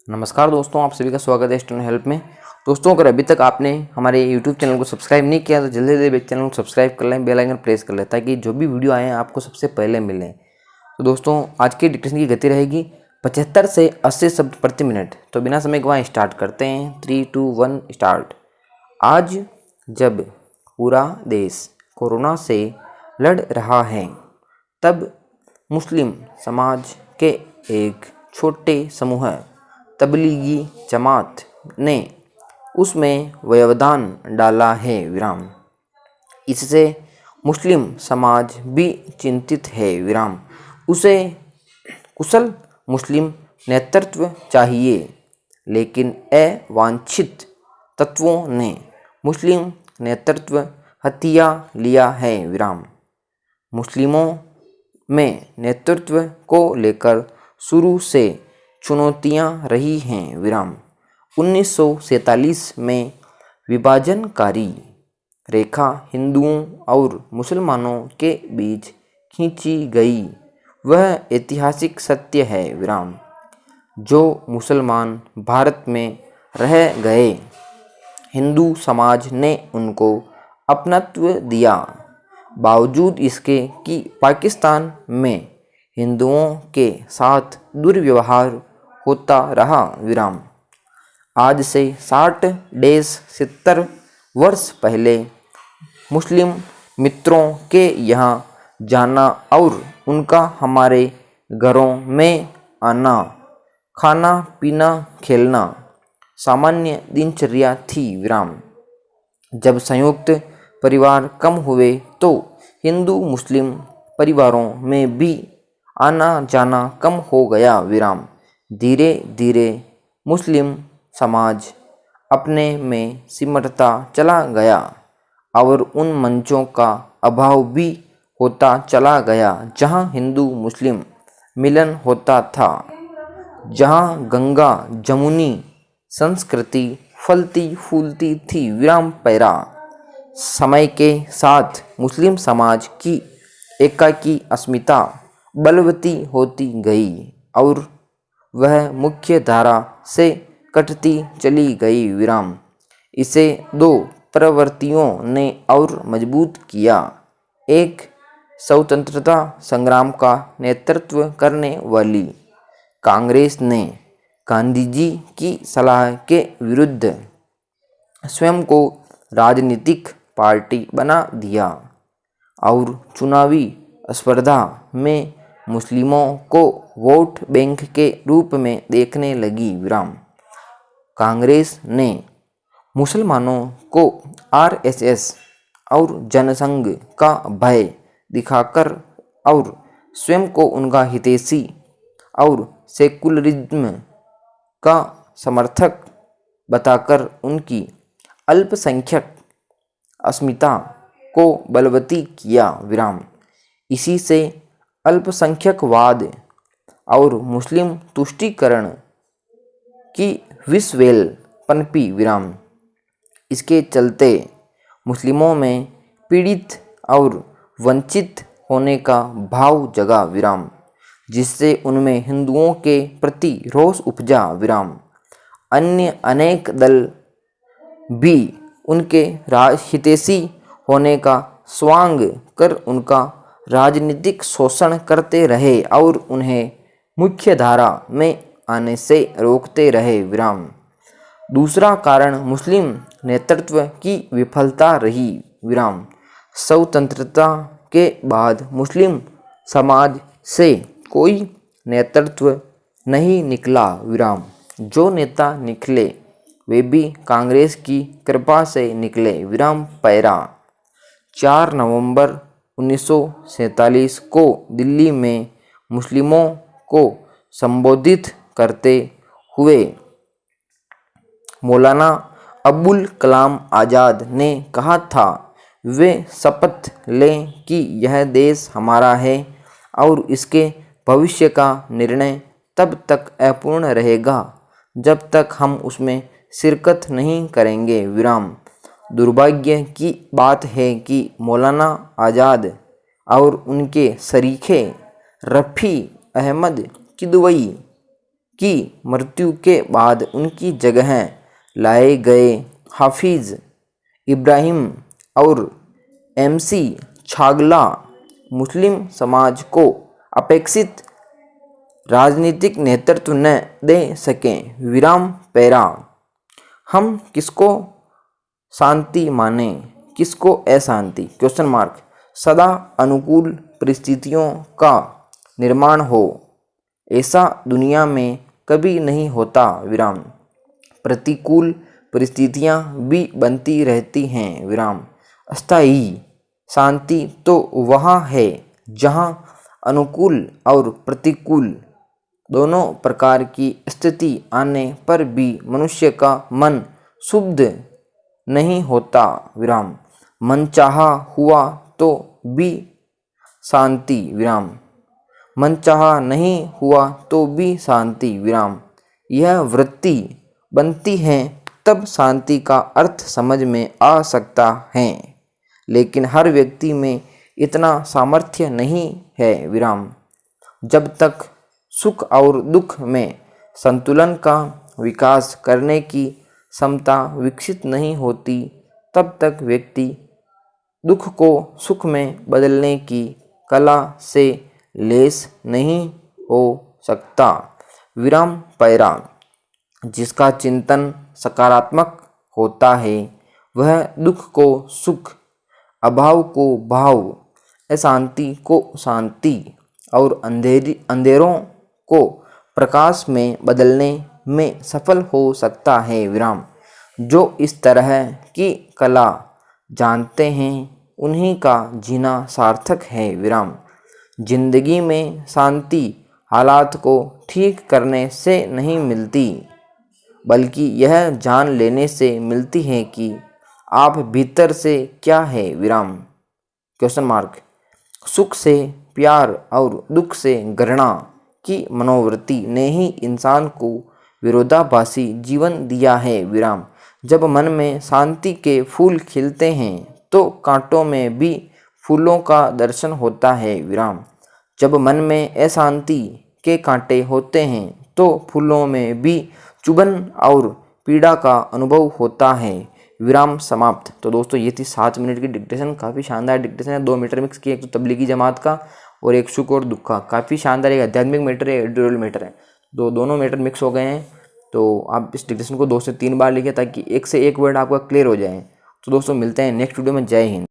नमस्कार दोस्तों, आप सभी का स्वागत है स्टूडेंट हेल्प में। दोस्तों, अगर अभी तक आपने हमारे YouTube चैनल को सब्सक्राइब नहीं किया तो जल्दी से चैनल को सब्सक्राइब कर लें, बेल आइकन प्रेस कर लें ताकि जो भी वीडियो आए आपको सबसे पहले मिलें। तो दोस्तों, आज की डिक्टेशन की गति रहेगी 75 से 80 शब्द प्रति मिनट। तो बिना समय गवाए स्टार्ट करते हैं। 3, 2, 1 स्टार्ट। आज जब पूरा देश कोरोना से लड़ रहा है तब मुस्लिम समाज के एक छोटे समूह तबलीगी जमात ने उसमें व्यवधान डाला है विराम। इससे मुस्लिम समाज भी चिंतित है विराम। उसे कुशल मुस्लिम नेतृत्व चाहिए, लेकिन अवांछित तत्वों ने मुस्लिम नेतृत्व हथिया लिया है विराम। मुस्लिमों में नेतृत्व को लेकर शुरू से चुनौतियां रही हैं विराम। 1947 में विभाजनकारी रेखा हिंदुओं और मुसलमानों के बीच खींची गई, वह ऐतिहासिक सत्य है विराम। जो मुसलमान भारत में रह गए, हिंदू समाज ने उनको अपनत्व दिया, बावजूद इसके कि पाकिस्तान में हिंदुओं के साथ दुर्व्यवहार होता रहा विराम। आज से 60-70 वर्ष पहले मुस्लिम मित्रों के यहाँ जाना और उनका हमारे घरों में आना, खाना पीना खेलना सामान्य दिनचर्या थी विराम। जब संयुक्त परिवार कम हुए तो हिंदू मुस्लिम परिवारों में भी आना जाना कम हो गया विराम। धीरे धीरे मुस्लिम समाज अपने में सिमटता चला गया और उन मंचों का अभाव भी होता चला गया जहां हिंदू मुस्लिम मिलन होता था, जहां गंगा जमुनी संस्कृति फलती फूलती थी विराम पैरा। समय के साथ मुस्लिम समाज की एकाकी अस्मिता बलवती होती गई और वह मुख्य धारा से कटती चली गई विराम। इसे दो प्रवृत्तियों ने और मजबूत किया। एक, स्वतंत्रता संग्राम का नेतृत्व करने वाली कांग्रेस ने गांधी जी की सलाह के विरुद्ध स्वयं को राजनीतिक पार्टी बना दिया और चुनावी स्पर्धा में मुस्लिमों को वोट बैंक के रूप में देखने लगी विराम। कांग्रेस ने मुसलमानों को आरएसएस और जनसंघ का भय दिखाकर और स्वयं को उनका हितैषी और सेकुलरिज्म का समर्थक बताकर उनकी अल्पसंख्यक अस्मिता को बलवती किया विराम। इसी से अल्पसंख्यकवाद और मुस्लिम तुष्टीकरण की विषवैल पनपी विराम। इसके चलते मुस्लिमों में पीड़ित और वंचित होने का भाव जगा विराम, जिससे उनमें हिंदुओं के प्रति रोष उपजा विराम। अन्य अनेक दल भी उनके हितैषी होने का स्वांग कर उनका राजनीतिक शोषण करते रहे और उन्हें मुख्य धारा में आने से रोकते रहे विराम। दूसरा कारण मुस्लिम नेतृत्व की विफलता रही विराम। स्वतंत्रता के बाद मुस्लिम समाज से कोई नेतृत्व नहीं निकला विराम। जो नेता निकले वे भी कांग्रेस की कृपा से निकले विराम पैरा। 4 नवंबर 1947 को दिल्ली में मुस्लिमों को संबोधित करते हुए मौलाना अबुल कलाम आज़ाद ने कहा था, वे शपथ लें कि यह देश हमारा है और इसके भविष्य का निर्णय तब तक अपूर्ण रहेगा जब तक हम उसमें शिरकत नहीं करेंगे विराम। दुर्भाग्य की बात है कि मौलाना आज़ाद और उनके शरीके रफ़ी अहमद किदवई की मृत्यु के बाद उनकी जगह लाए गए हाफिज इब्राहिम और MC छागला मुस्लिम समाज को अपेक्षित राजनीतिक नेतृत्व न दे सके। विराम पैरा। हम किसको शांति माने, किसको अशांति? Question mark. सदा अनुकूल परिस्थितियों का निर्माण हो ऐसा दुनिया में कभी नहीं होता। विराम। प्रतिकूल परिस्थितियां भी बनती रहती हैं। विराम। अस्थायी शांति तो वहाँ है जहाँ अनुकूल और प्रतिकूल दोनों प्रकार की स्थिति आने पर भी मनुष्य का मन शुद्ध नहीं होता। विराम। मनचाहा हुआ तो भी शांति। विराम। मनचाहा नहीं हुआ तो भी शांति। विराम। यह वृत्ति बनती है तब शांति का अर्थ समझ में आ सकता है, लेकिन हर व्यक्ति में इतना सामर्थ्य नहीं है। विराम। जब तक सुख और दुख में संतुलन का विकास करने की क्षमता विकसित नहीं होती, तब तक व्यक्ति दुख को सुख में बदलने की कला से लैस नहीं हो सकता। विराम पैरा। जिसका चिंतन सकारात्मक होता है वह दुख को सुख, अभाव को भाव, अशांति को शांति और अंधेरों को प्रकाश में बदलने में सफल हो सकता है। विराम। जो इस तरह की कला जानते हैं उन्हीं का जीना सार्थक है। विराम। जिंदगी में शांति हालात को ठीक करने से नहीं मिलती, बल्कि यह जान लेने से मिलती है कि आप भीतर से क्या है। विराम। Question mark. सुख से प्यार और दुख से घृणा की मनोवृत्ति ने ही इंसान को विरोधाभासी जीवन दिया है। विराम। जब मन में शांति के फूल खिलते हैं तो कांटों में भी फूलों का दर्शन होता है। विराम। जब मन में अशांति के कांटे होते हैं तो फूलों में भी चुभन और पीड़ा का अनुभव होता है। विराम समाप्त। तो दोस्तों ये थी 7 मिनट की डिक्टेशन। काफ़ी शानदार डिक्टेशन है। 2 मैटर मिक्स किए, एक तो तबलीगी जमात का और एक सुख और दुख का। काफ़ी शानदार एक आध्यात्मिक मैटर है, एडिटोरियल मैटर है। दोनों मैटर मिक्स हो गए हैं। तो आप इस डिक्टेशन को 2 से 3 बार लिखिए ताकि एक से एक वर्ड आपका क्लियर हो जाए। तो दोस्तों मिलते हैं नेक्स्ट वीडियो में। जय हिंद।